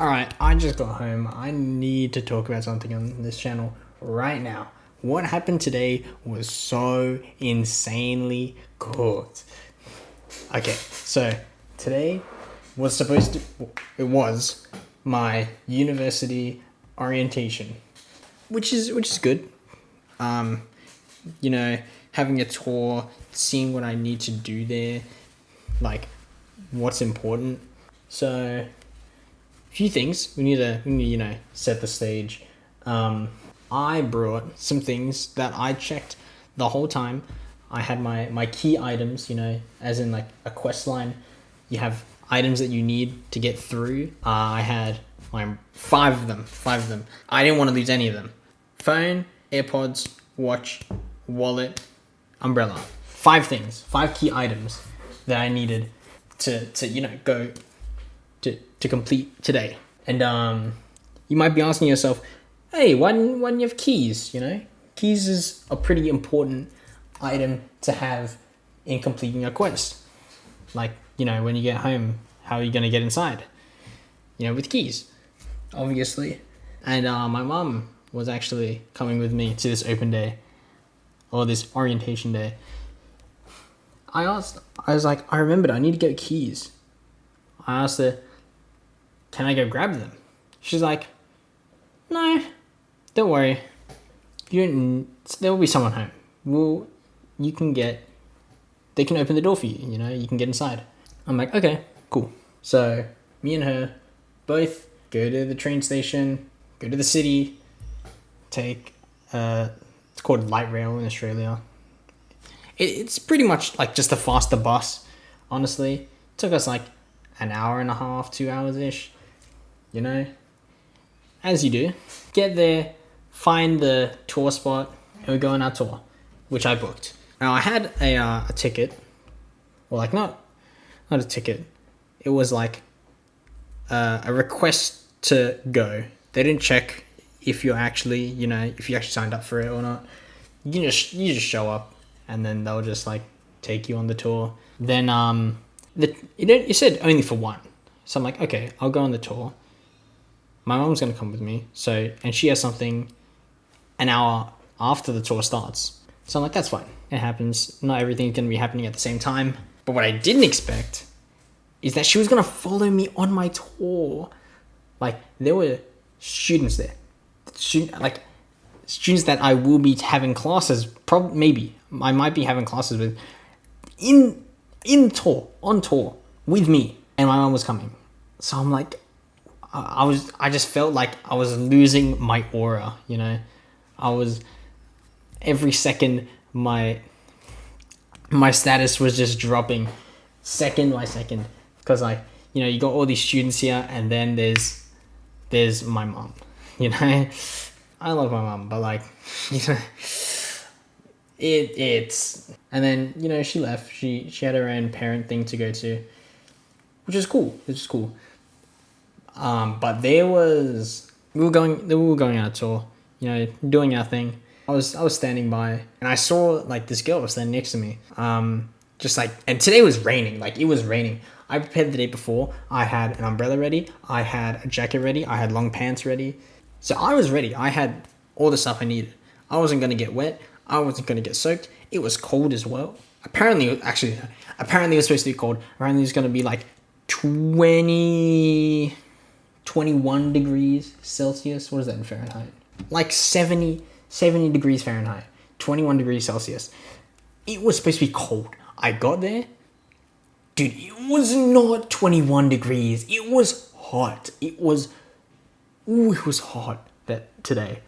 Alright, I just got home. I need to talk about something on this channel right now. What happened today was so insanely good. Okay, so today it was my university orientation, which is good. Having a tour, seeing what I need to do there, like what's important. So a few things we need to set the stage. I brought some things that I checked the whole time. I had my key items, as in like a quest line. You have items that you need to get through. I had my five of them. I didn't want to lose any of them. Phone, AirPods, watch, wallet, umbrella. 5 things, 5 key items that I needed to go to complete today. And you might be asking yourself, hey, why didn't you have keys? Keys is a pretty important item to have in completing a quest. Like, when you get home, how are you going to get inside? With keys, obviously. And my mum was actually coming with me to this open day, or this orientation day. I was like, I remembered I need to get keys. I asked her, can I go grab them? She's like, no, don't worry. There will be someone home. They can open the door for you, you can get inside. I'm like, okay, cool. So me and her both go to the train station, go to the city, take, it's called light rail in Australia. It's pretty much like just a faster bus, honestly. It took us like an hour and a half, 2 hours-ish, as you do. Get there, find the tour spot, and we go on our tour, which I booked. Now I had a ticket, or like not a ticket. It was like a request to go. They didn't check if you actually signed up for it or not. You just show up, and then they'll just like take you on the tour. Then it said only for one, so I'm like, okay, I'll go on the tour. My mom's gonna come with me, and she has something an hour after the tour starts. So I'm like, that's fine. It happens. Not everything's gonna be happening at the same time. But what I didn't expect is that she was gonna follow me on my tour. Like, there were students there. Students that I will be having classes, maybe I might be having classes with, on tour with me, and my mom was coming. So I'm like, I just felt like I was losing my aura, I was, every second my status was just dropping second by second, because you got all these students here, and then there's my mom, I love my mom, but it's, and then, she left, she had her own parent thing to go to, which is cool. But we were going on a tour, doing our thing. I was standing by, and I saw this girl was standing next to me. And today was raining. It was raining. I prepared the day before. I had an umbrella ready. I had a jacket ready. I had long pants ready. So I was ready. I had all the stuff I needed. I wasn't gonna get wet. I wasn't gonna get soaked. It was cold as well. Apparently it was supposed to be cold. Apparently it was gonna be 21 degrees Celsius. What is that in Fahrenheit? 70 degrees Fahrenheit, 21 degrees Celsius. It was supposed to be cold. I got there. Dude, it was not 21 degrees. It was hot. It was hot today.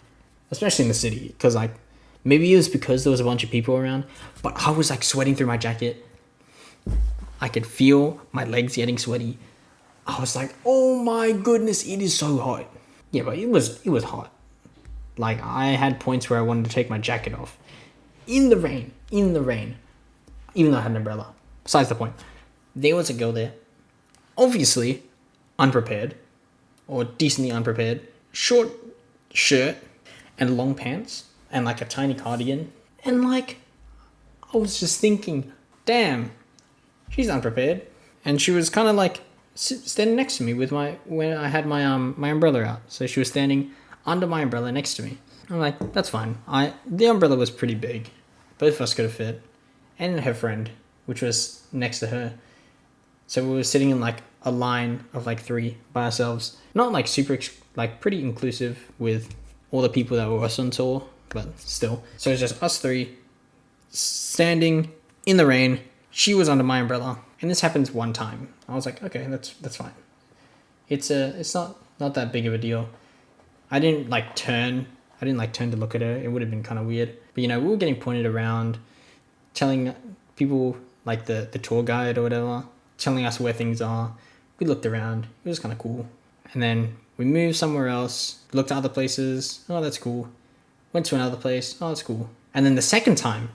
Especially in the city. Because maybe it was because there was a bunch of people around. But I was sweating through my jacket. I could feel my legs getting sweaty. I was like, oh my goodness, it is so hot. Yeah, but it was hot. I had points where I wanted to take my jacket off. In the rain. Even though I had an umbrella. Besides the point. There was a girl there. Obviously, unprepared. Or decently unprepared. Short shirt and long pants. And a tiny cardigan. And I was just thinking, damn, she's unprepared. And she was kind of standing next to me with when I had my umbrella out. So she was standing under my umbrella next to me. I'm like, that's fine. The umbrella was pretty big. Both of us could have fit. And her friend, which was next to her. So we were sitting in like a line of like 3 by ourselves. Not like super, like pretty inclusive with all the people that were also on tour, but still. So it was just us 3 standing in the rain. She was under my umbrella. And this happens one time. I was like, okay, that's fine. It's not that big of a deal. I didn't like turn to look at her. It would have been kind of weird. But we were getting pointed around, telling people, like the tour guide or whatever, telling us where things are. We looked around. It was kind of cool. And then we moved somewhere else, looked at other places. Oh, that's cool. Went to another place. Oh, that's cool. And then the second time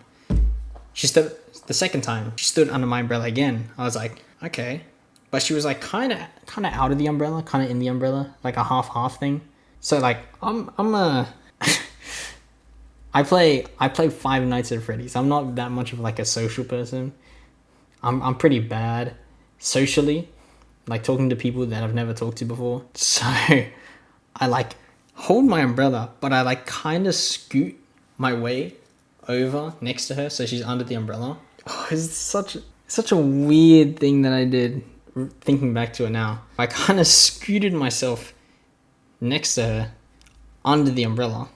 she stood under my umbrella again. I was like, okay. But she was like kind of out of the umbrella, kind of in the umbrella, like a half thing. So like I play Five Nights at Freddy's. I'm not that much of like a social person. I'm pretty bad socially, like talking to people that I've never talked to before. So I like hold my umbrella, but I like kind of scoot my way over next to her so she's under the umbrella. Oh, it's such a weird thing that I did, thinking back to it now. I kind of scooted myself next to her under the umbrella,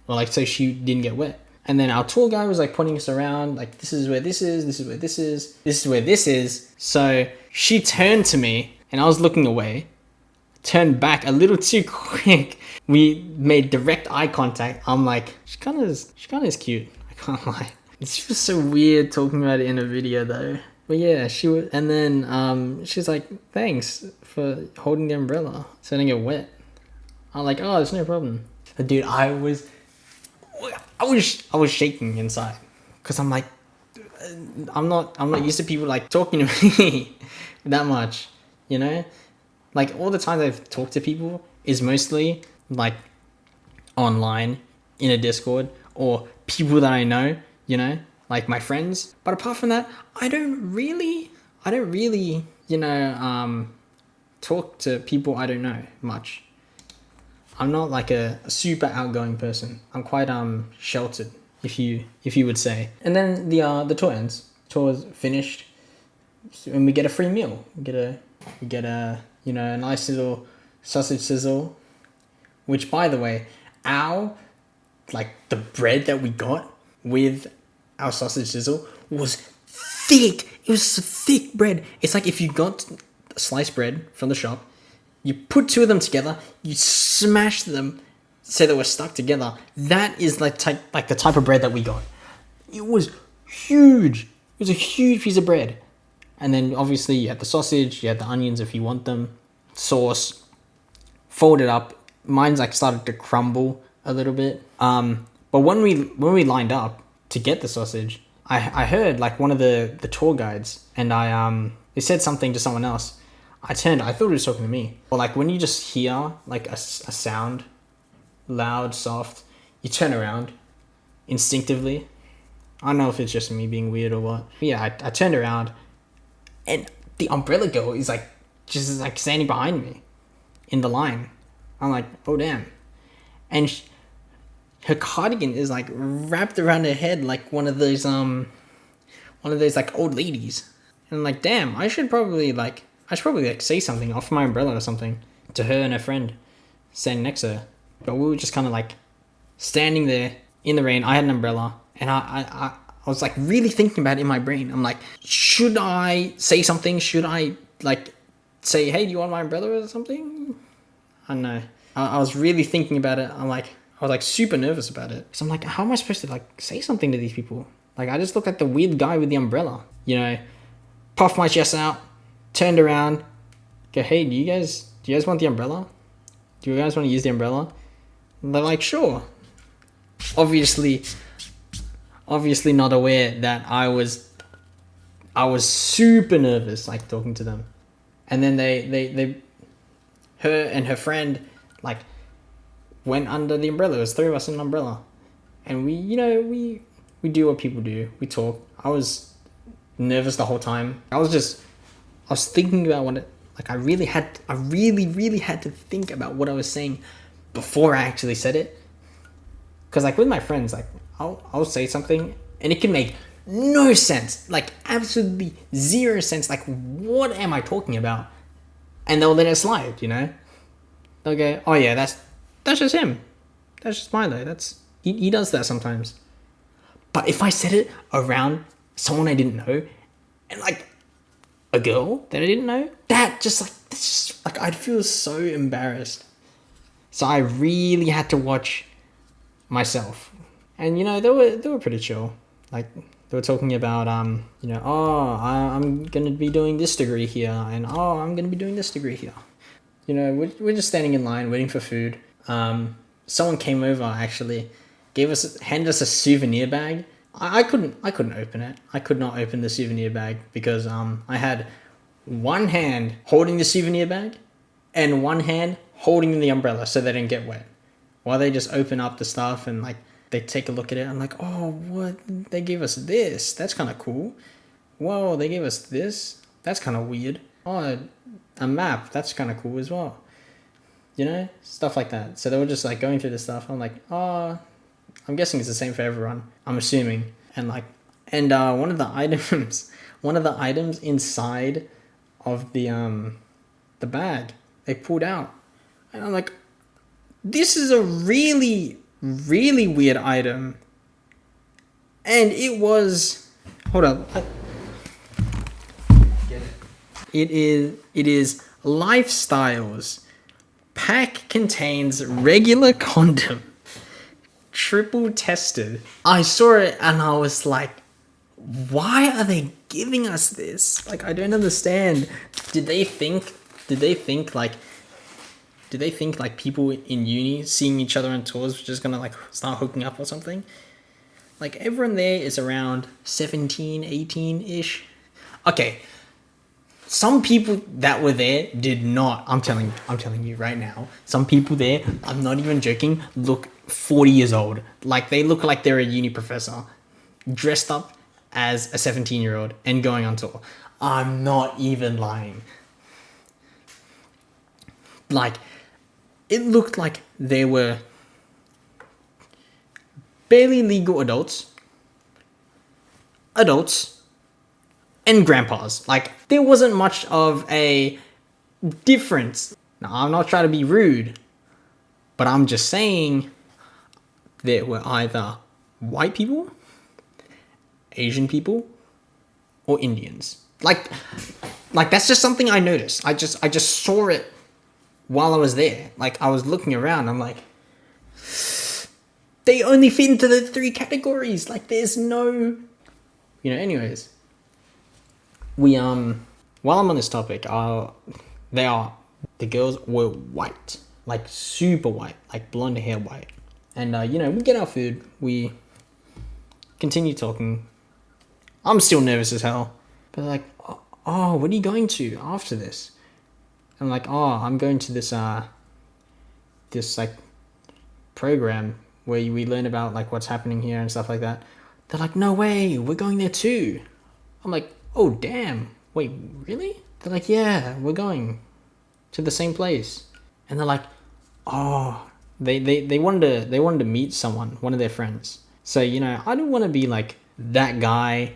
or like so she didn't get wet. And then our tour guy was like pointing us around, like this is where this is, this is where this is, this is where this is. So she turned to me and I was looking away, turned back a little too quick. We made direct eye contact. I'm like, she kind of is cute. I can't lie. It's just so weird talking about it in a video though. But yeah, she was, and then she's like, thanks for holding the umbrella so I didn't get wet. I'm like, oh, there's no problem. But dude, I was shaking inside because I'm like, I'm not used to people like talking to me that much, Like all the times I've talked to people is mostly like online in a Discord or people that I know, like my friends. But apart from that, I don't really, talk to people I don't know much. I'm not like a super outgoing person. I'm quite sheltered, if you would say. And then the tour ends. Tour's finished, and we get a free meal. We get a a nice little sausage sizzle, which by the way, the bread that we got with our sausage sizzle was thick. It was thick bread. It's like if you got sliced bread from the shop, you put 2 of them together, you smash them so they were stuck together. That is like the type of bread that we got. It was huge. It was a huge piece of bread. And then obviously you had the sausage, you had the onions if you want them, sauce, fold it up. Mine's like started to crumble a little bit. But when we lined up to get the sausage, I heard like one of the tour guides, and they said something to someone else. I turned, I thought he was talking to me. Or like when you just hear like a sound, loud, soft, you turn around instinctively. I don't know if it's just me being weird or what. But yeah, I turned around and the umbrella girl is like, just like standing behind me in the line. I'm like, oh damn. And her cardigan is like wrapped around her head like one of those like old ladies. And I'm like, damn, I should probably say something, offer my umbrella or something to her and her friend standing next to her. But we were just kind of like standing there in the rain. I had an umbrella, and I was like really thinking about it in my brain. I'm like, should I say something? Should I like say, hey, do you want my umbrella or something? I don't know. I was really thinking about it. I was like super nervous about it. So I'm like, how am I supposed to like say something to these people? Like I just looked like the weird guy with the umbrella, puffed my chest out, turned around, go, hey, do you guys want the umbrella? Do you guys want to use the umbrella? And they're like, sure. Obviously not aware that I was super nervous, like talking to them. And then her and her friend, like, went under the umbrella. There was 3 of us in an umbrella. And we do what people do. We talk. I was nervous the whole time. I was thinking about Like I really had to think about what I was saying before I actually said it. Because like with my friends, like I'll say something and it can make no sense, like absolutely zero sense. Like what am I talking about? And they'll let it slide, you know. They'll go, oh yeah, that's just him. That's just Milo. He does that sometimes. But if I said it around someone I didn't know, and like a girl that I didn't know, that's just like I'd feel so embarrassed. So I really had to watch myself. And you know, they were pretty chill. Like they were talking about you know, oh, I'm gonna be doing this degree here, and oh, I'm gonna be doing this degree here. You know, we're just standing in line waiting for food. Someone came over actually, handed us a souvenir bag. I couldn't open it. I could not open the souvenir bag because I had one hand holding the souvenir bag and one hand holding the umbrella so they didn't get wet. While they just open up the stuff and like they take a look at it, I'm like, oh, what? They gave us this. That's kind of cool. Whoa, they gave us this. That's kind of weird. Oh, a map. That's kind of cool as well. You know, stuff like that. So they were just like going through the stuff. I'm like, oh, I'm guessing it's the same for everyone. I'm assuming. And like, one of the items inside of the bag, they pulled out, and I'm like, this is a really, really weird item. And it was, hold up. It is Lifestyles. Pack contains regular condom. Triple tested. I saw it and I was like, why are they giving us this? Like, I don't understand. Did they think like people in uni seeing each other on tours were just gonna like start hooking up or something? Like everyone there is around 17, 18-ish. Okay. Some people that were there did not. I'm telling you right now. Some people there, I'm not even joking, look 40 years old. Like they look like they're a uni professor, dressed up as a 17-year-old and going on tour. I'm not even lying. Like it looked like they were barely legal adults, and grandpas. Like there wasn't much of a difference. Now I'm not trying to be rude, but I'm just saying there were either white people, Asian people, or Indians. Like that's just something I noticed. I just saw it while I was there. Like I was looking around, I'm like, they only fit into the 3 categories. Like there's no, you know, anyways. While I'm on this topic, the girls were white, like super white, like blonde hair white. And, you know, we get our food, we continue talking. I'm still nervous as hell. But like, oh, what are you going to after this? I'm like, oh, I'm going to this like program where we learn about like what's happening here and stuff like that. They're like, no way, we're going there too. I'm like, oh damn, wait, really? They're like, yeah, we're going to the same place. And they're like, oh, they wanted to meet someone, one of their friends. So, you know, I don't want to be like that guy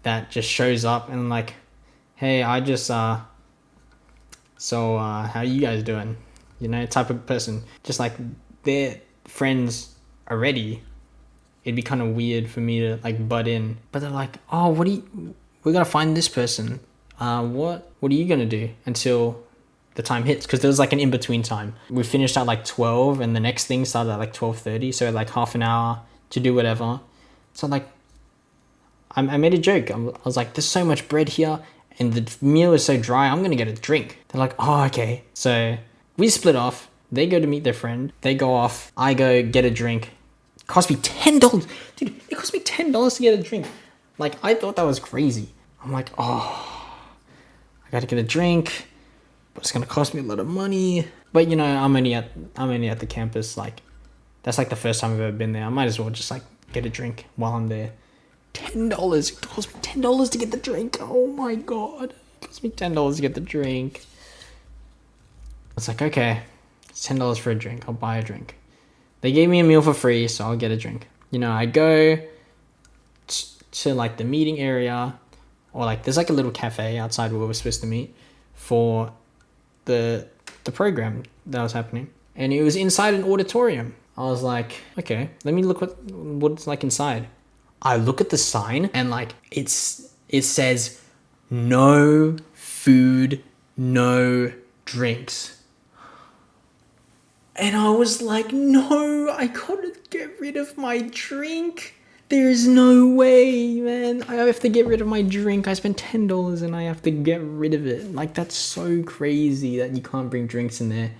that just shows up and like, hey, I just how are you guys doing? You know, type of person. Just like they're friends already. It'd be kind of weird for me to like butt in. But they're like, oh, we're gonna find this person. What are you gonna do until the time hits? Because there was like an in-between time. We finished at like 12 and the next thing started at like 12:30. So like half an hour to do whatever. So like, I made a joke. I was like, there's so much bread here and the meal is so dry, I'm gonna get a drink. They're like, oh, okay. So we split off. They go to meet their friend. They go off. I go get a drink. It cost me $10. Dude, it cost me $10 to get a drink. Like, I thought that was crazy. I'm like, oh, I gotta get a drink, but it's gonna cost me a lot of money. But you know, I'm only at the campus. Like, that's like the first time I've ever been there. I might as well just like get a drink while I'm there. $10. It cost me $10 to get the drink. Oh my god, it cost me $10 to get the drink. was like, okay, it's $10 for a drink. I'll buy a drink. They gave me a meal for free, so I'll get a drink. I go to like the meeting area, or like there's like a little cafe outside where we're supposed to meet for the program that was happening, and it was inside an auditorium. I was like, okay, let me look what it's like inside. I look at the sign, and like it says no food, no drinks. And I was like, no, I couldn't get rid of my drink. There's no way, man. I have to get rid of my drink. I spent $10 and I have to get rid of it. Like, that's so crazy that you can't bring drinks in there.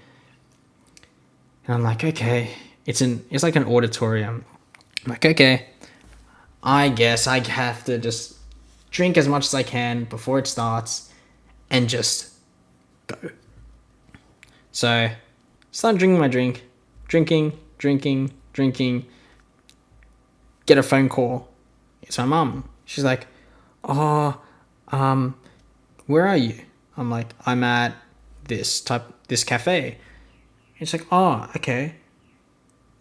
And I'm like, okay. It's like an auditorium. I'm like, okay. I guess I have to just drink as much as I can before it starts and just go. So, start drinking my drink. Drinking. Get a phone call. It's my mum. She's like, where are you? I'm like, I'm at this cafe. And she's like, oh, okay.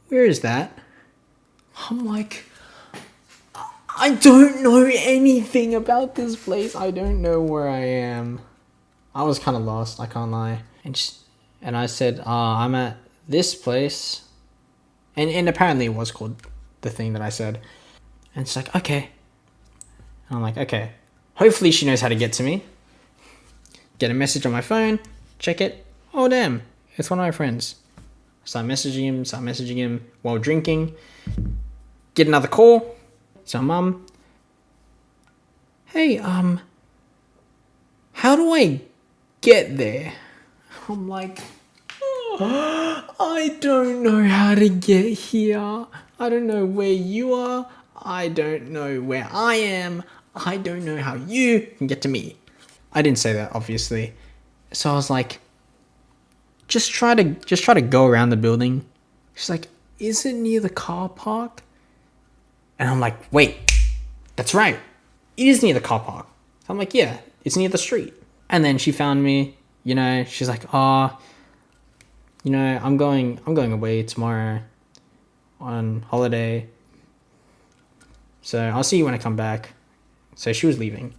Where is that? I'm like, I don't know anything about this place. I don't know where I am. I was kind of lost, I can't lie. And I said, I'm at this place. And apparently it was called the thing that I said. And it's like, okay. And I'm like, okay. Hopefully she knows how to get to me. Get a message on my phone. Check it. Oh, damn. It's one of my friends. Start messaging him while drinking. Get another call. It's my mum. Hey, how do I get there? I'm like, I don't know how to get here. I don't know where you are. I don't know where I am. I don't know how you can get to me. I didn't say that, obviously. So I was like, just try to go around the building. She's like, is it near the car park? And I'm like, wait, that's right. It is near the car park. So I'm like, yeah, it's near the street. And then she found me, she's like, I'm going away tomorrow on holiday. So I'll see you when I come back. So she was leaving.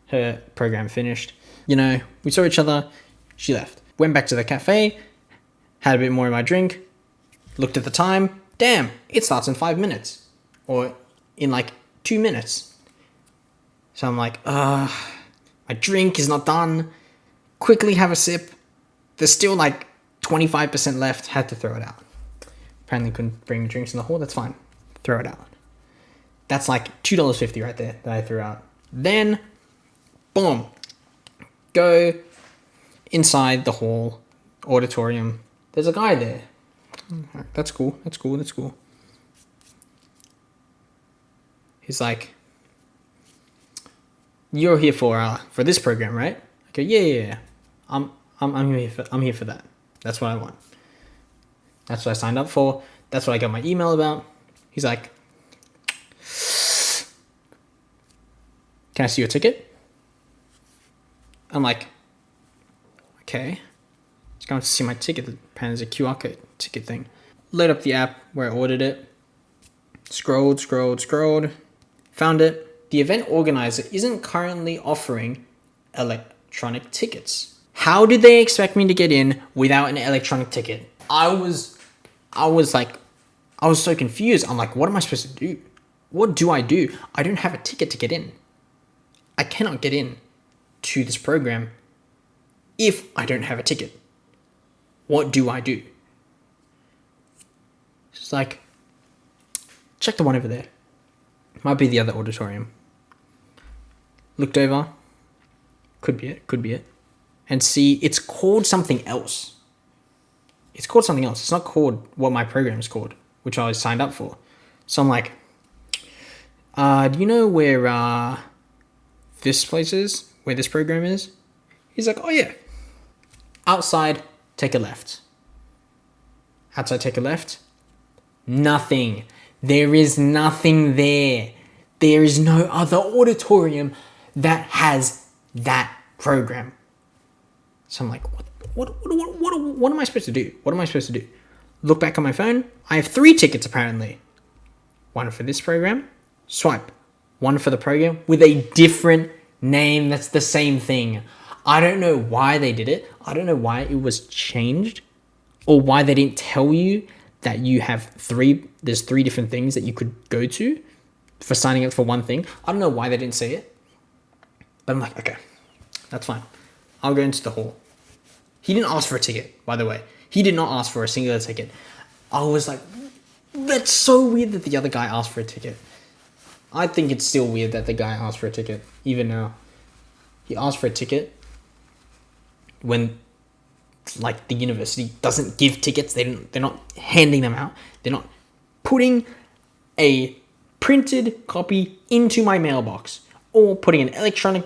Her program finished. We saw each other. She left. Went back to the cafe. Had a bit more of my drink. Looked at the time. Damn, it starts in 5 minutes. Or in like 2 minutes. So I'm like, my drink is not done. Quickly have a sip. There's still like 25% left. Had to throw it out. Apparently couldn't bring drinks in the hall. That's fine. Throw it out. That's like $2.50 right there that I threw out. Then, boom. Go inside the hall, auditorium. There's a guy there. That's cool. He's like, you're here for this program, right? I go, yeah. I'm here for that. That's what I want. That's what I signed up for. That's what I got my email about. He's like, can I see your ticket? I'm like, okay. Just going to see my ticket. Apparently there's a QR code ticket thing. Load up the app where I ordered it. Scrolled. Found it. The event organizer isn't currently offering electronic tickets. How did they expect me to get in without an electronic ticket? I was so confused. I'm like, what am I supposed to do? What do? I don't have a ticket to get in. I cannot get in to this program if I don't have a ticket. What do I do? It's like, check the one over there. Might be the other auditorium. Looked over. Could be it. And see, it's called something else. It's not called what my program is called, which I was signed up for. So I'm like, do you know where this place is? Where this program is? He's like, oh yeah. Outside, take a left. Outside, take a left. Nothing. There is nothing there. There is no other auditorium that has that program. So I'm like, What am I supposed to do? What am I supposed to do? Look back on my phone. I have 3 tickets apparently. One for this program. Swipe. One for the program with a different name that's the same thing. I don't know why they did it. I don't know why it was changed, or why they didn't tell you that you have there's 3 different things that you could go to for signing up for one thing. I don't know why they didn't say it. But I'm like, okay, that's fine. I'll go into the hall. He didn't ask for a ticket, by the way. He did not ask for a singular ticket. I was like, that's so weird that the other guy asked for a ticket. I think it's still weird that the guy asked for a ticket, even now. He asked for a ticket when, like, the university doesn't give tickets. They're not handing them out. They're not putting a printed copy into my mailbox or putting an electronic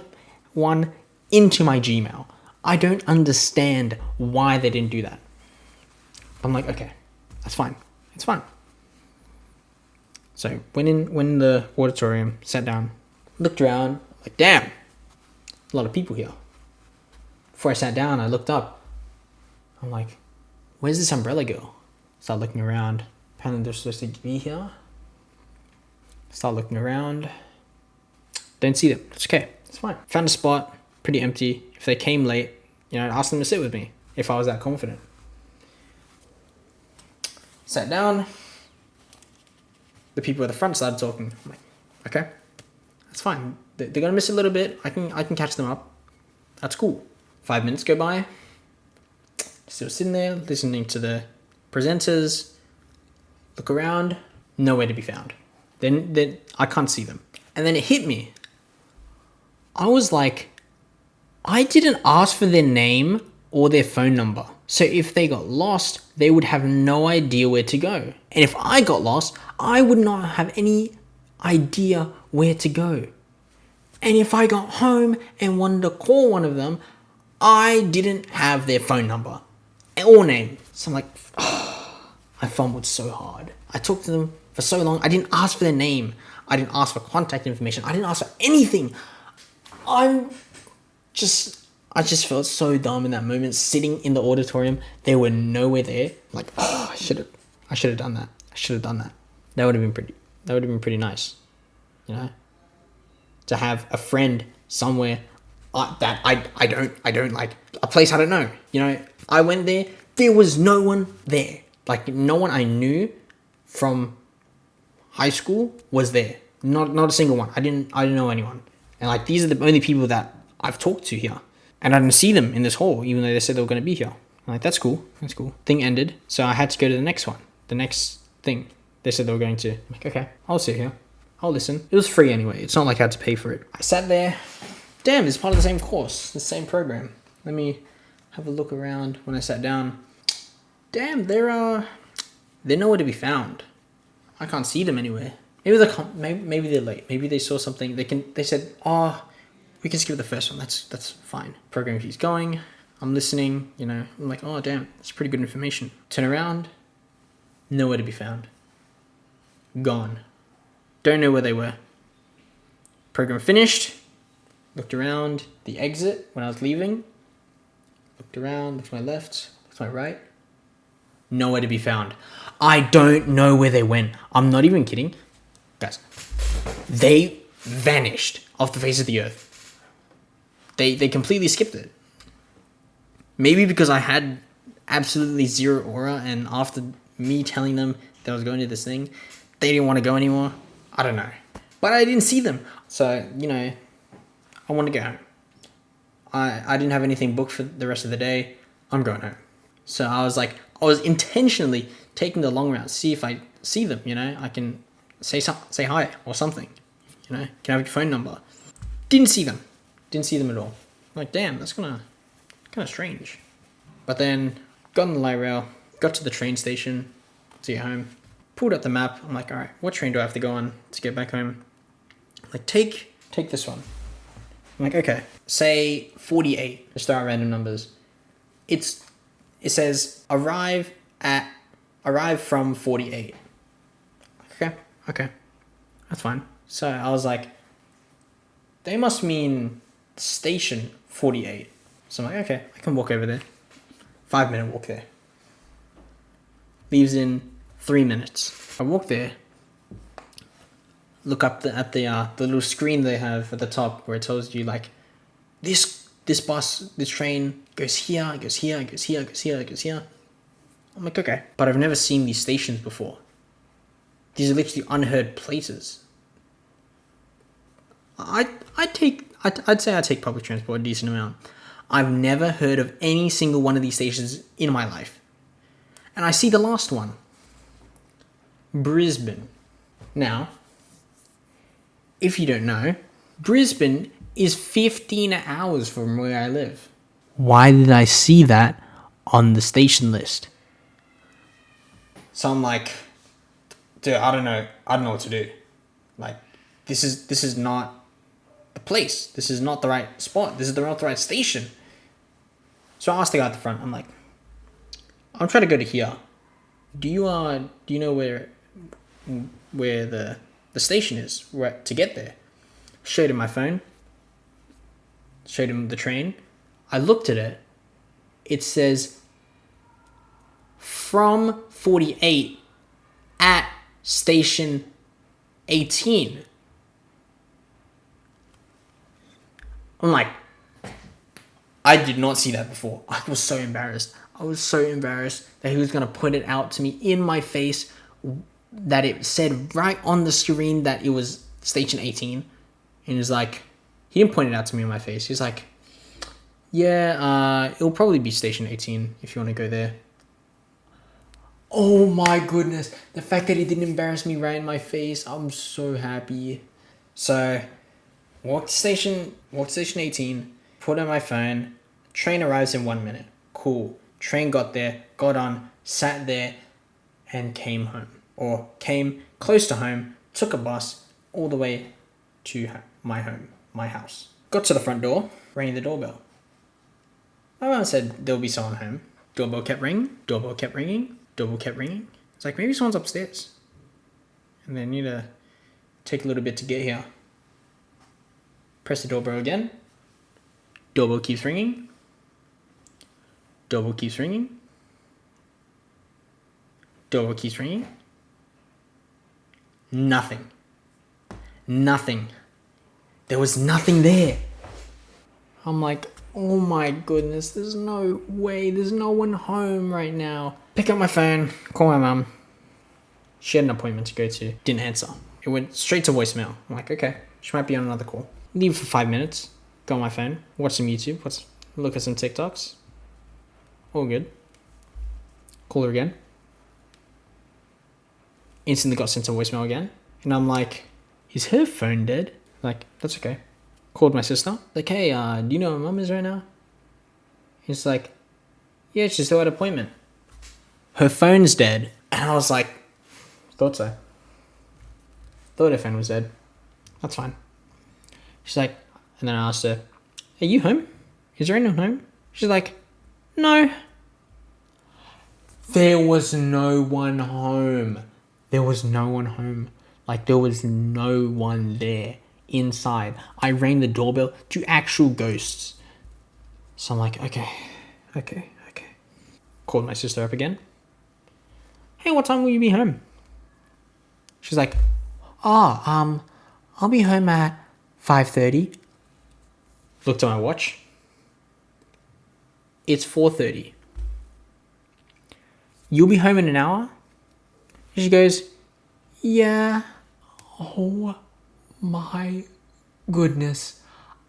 one into my Gmail. I don't understand why they didn't do that. I'm like, okay, that's fine. It's fine. So went in the auditorium, sat down, looked around, like, damn, a lot of people here. Before I sat down, I looked up. I'm like, where's this umbrella girl? Start looking around. Apparently they're supposed to be here. Start looking around. Don't see them. It's okay. It's fine. Found a spot, pretty empty. If they came late, I'd ask them to sit with me if I was that confident. Sat down. The people at the front started talking. I'm like, okay, that's fine. They're gonna miss a little bit. I can catch them up. That's cool. 5 minutes go by. Still sitting there, listening to the presenters. Look around. Nowhere to be found. Then I can't see them. And then it hit me. I was like, I didn't ask for their name or their phone number. So if they got lost, they would have no idea where to go. And if I got lost, I would not have any idea where to go. And if I got home and wanted to call one of them, I didn't have their phone number or name. So I'm like, I fumbled so hard. I talked to them for so long. I didn't ask for their name. I didn't ask for contact information. I didn't ask for anything. I just felt so dumb in that moment, sitting in the auditorium. They were nowhere there. Like, I should have done that. I should have done that. That would have been pretty nice, to have a friend somewhere that I don't like, a place I don't know. I went there. There was no one there. Like, no one I knew from high school was there. Not a single one. I didn't know anyone. And like, these are the only people that I've talked to here. And I didn't see them in this hall, even though they said they were going to be here. I'm like, that's cool. That's cool. Thing ended. So I had to go to the next one. The next thing they said they were going to. I'm like, okay, I'll sit here. I'll listen. It was free anyway. It's not like I had to pay for it. I sat there. Damn, it's part of the same course, the same program. Let me have a look around when I sat down. Damn, they're nowhere to be found. I can't see them anywhere. Maybe they're late. Maybe they saw something. They said, we can skip the first one. That's fine. Program keeps going. I'm listening. I'm like, oh damn, that's pretty good information. Turn around. Nowhere to be found. Gone. Don't know where they were. Program finished. Looked around the exit when I was leaving. Looked around. Looked to my left. Looked to my right. Nowhere to be found. I don't know where they went. I'm not even kidding. Guys, they vanished off the face of the earth. They completely skipped it. Maybe because I had absolutely zero aura, and after me telling them that I was going to this thing, they didn't want to go anymore. I don't know. But I didn't see them. So, I want to go home. I didn't have anything booked for the rest of the day. I'm going home. So I was intentionally taking the long route to see if I see them, I can say hi or something. Can I have your phone number? Didn't see them at all. I'm like, damn, that's kind of strange. But then got on the light rail, got to the train station to get home, pulled out the map. I'm like, all right, what train do I have to go on to get back home? Like, take this one. I'm like, okay, say 48. Just throw out random numbers. It says arrive from 48. Okay, that's fine. So I was like, they must mean station 48. So I'm like, okay, I can walk over there. 5-minute walk there. Leaves in 3 minutes. I walk there, look up at the little screen they have at the top where it tells you like, this bus, this train goes here, it goes here, it goes here, it goes here, it goes here. I'm like, okay. But I've never seen these stations before. These are literally unheard places. I'd say I take public transport a decent amount. I've never heard of any single one of these stations in my life. And I see the last one. Brisbane. Now, if you don't know, Brisbane is 15 hours from where I live. Why did I see that on the station list? So I'm like, dude, I don't know what to do. Like, this is not the place. This is not the right spot. This is not the right station. So I asked the guy at the front. I'm like, I'm trying to go to here. Do you know where the station is, where to get there? Showed him my phone. Showed him the train. I looked at it. It says from 48 at station 18. I'm like, I did not see that before. I was so embarrassed. I was so embarrassed that he was going to point it out to me in my face, that it said right on the screen that it was station 18. And he was like, he didn't point it out to me in my face. He's like, yeah, it'll probably be station 18 if you want to go there. Oh my goodness. The fact that he didn't embarrass me right in my face, I'm so happy. So, walked to station 18, put on my phone, train arrives in 1 minute. Cool. Train got there, got on, sat there, and came home. Or came close to home, took a bus all the way to my home, my house. Got to the front door, rang the doorbell. My mum said there'll be someone home. Doorbell kept ringing, doorbell kept ringing, doorbell kept ringing. It's like, maybe someone's upstairs. And they need to take a little bit to get here. Press the doorbell again. Doorbell keeps ringing. Doorbell keeps ringing. Doorbell keeps ringing. Nothing. Nothing. There was nothing there. I'm like, oh my goodness, there's no way, there's no one home right now. Pick up my phone, call my mum. She had an appointment to go to, didn't answer. It went straight to voicemail. I'm like, okay, she might be on another call. Leave for 5 minutes, go on my phone, watch some YouTube, look at some TikToks. All good. Call her again. Instantly got sent to voicemail again. And I'm like, is her phone dead? Like, that's okay. Called my sister. Like, hey, do you know where mum is right now? He's like, yeah, she's still at appointment. Her phone's dead. And I was like, thought so. Thought her phone was dead. That's fine. She's like, and then I asked her, are you home? Is there anyone home? She's like, no. There was no one home. There was no one home. Like, there was no one there inside. I rang the doorbell to actual ghosts. So I'm like, okay. Called my sister up again. Hey, what time will you be home? She's like, I'll be home at 5:30. Looked at my watch. It's 4:30. You'll be home in an hour? She goes, yeah. Oh my goodness.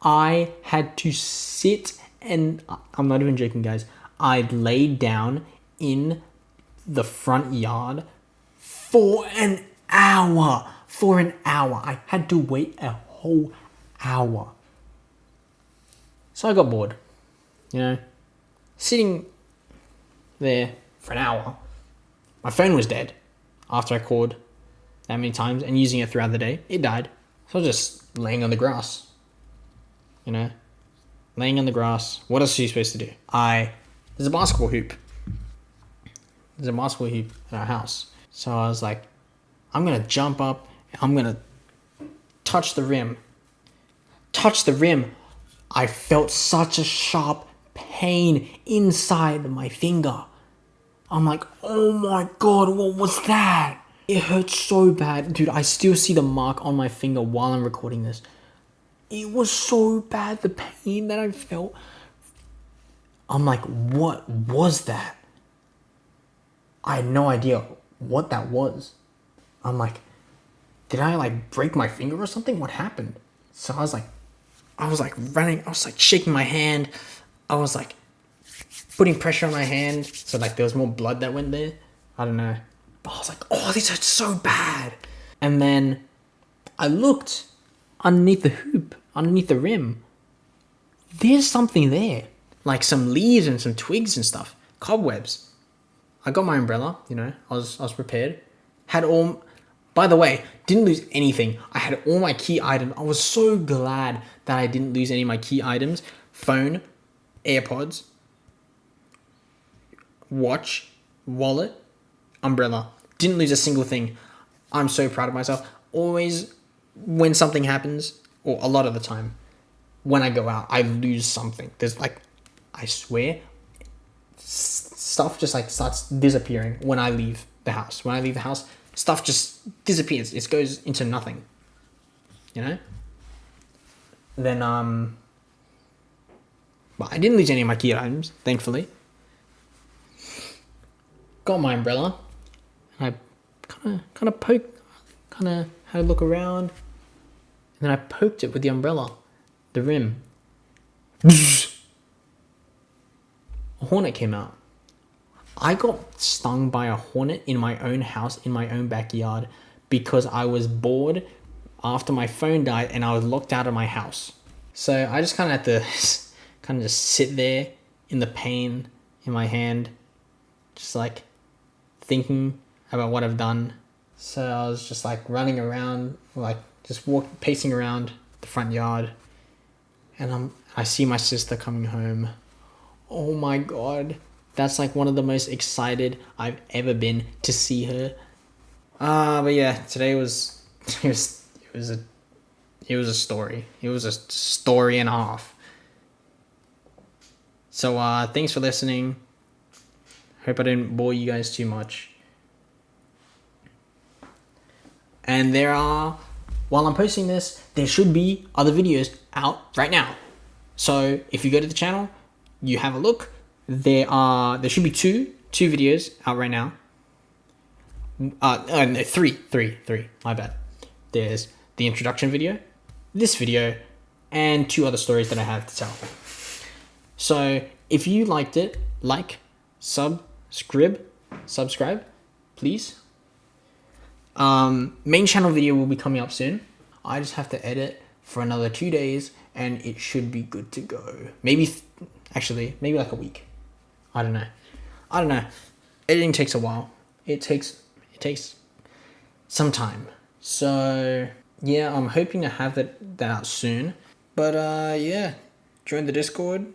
I had to sit and, I'm not even joking, guys. I laid down in the front yard for an hour. I had to wait a whole hour. So I got bored, sitting there for an hour. My phone was dead after I called that many times and using it throughout the day. It died. So I was just laying on the grass, laying on the grass. What else are you supposed to do? There's a basketball hoop. There's a basketball hoop in our house. So I was like, I'm going to jump up. I'm going to touch the rim. I felt such a sharp pain inside my finger. I'm like, oh my God, what was that? It hurt so bad. Dude, I still see the mark on my finger while I'm recording this. It was so bad, the pain that I felt. I'm like, what was that? I had no idea what that was. I'm like, did I like break my finger or something? What happened? So I was like running. I was like shaking my hand. I was like putting pressure on my hand. So like there was more blood that went there. I don't know. But I was like, oh, this hurts so bad. And then I looked underneath the hoop, underneath the rim. There's something there. Like some leaves and some twigs and stuff. Cobwebs. I got my umbrella, you know, I was prepared. By the way, didn't lose anything. I had all my key items. I was so glad that I didn't lose any of my key items. Phone, AirPods, watch, wallet, umbrella. Didn't lose a single thing. I'm so proud of myself. Always, when something happens, or a lot of the time, when I go out, I lose something. There's like, I swear, stuff just like starts disappearing when I leave the house. When I leave the house, stuff just disappears. It goes into nothing. You know? Then, but I didn't lose any of my key items, thankfully. Got my umbrella. And I kind of had a look around. And then I poked it with the umbrella. The rim. A hornet came out. I got stung by a hornet in my own house, in my own backyard, because I was bored after my phone died and I was locked out of my house. So I just kind of had to just sit there in the pain in my hand, just like thinking about what I've done. So I was just like running around, like just pacing around the front yard, and I see my sister coming home. Oh my God. That's like one of the most excited I've ever been to see her. But yeah, today was a story. It was a story and a half. So thanks for listening. Hope I didn't bore you guys too much. And while I'm posting this, there should be other videos out right now. So if you go to the channel, you have a look. There should be two videos out right now. No, three, my bad. There's the introduction video, this video, and 2 other stories that I have to tell. So if you liked it, subscribe, please. Main channel video will be coming up soon. I just have to edit for another 2 days and it should be good to go. Maybe like a week. I don't know. Editing takes a while. It takes some time. So yeah, I'm hoping to have that out soon. But yeah, join the Discord.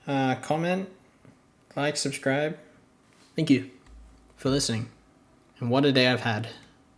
Comment, like, subscribe. Thank you for listening. And what a day I've had.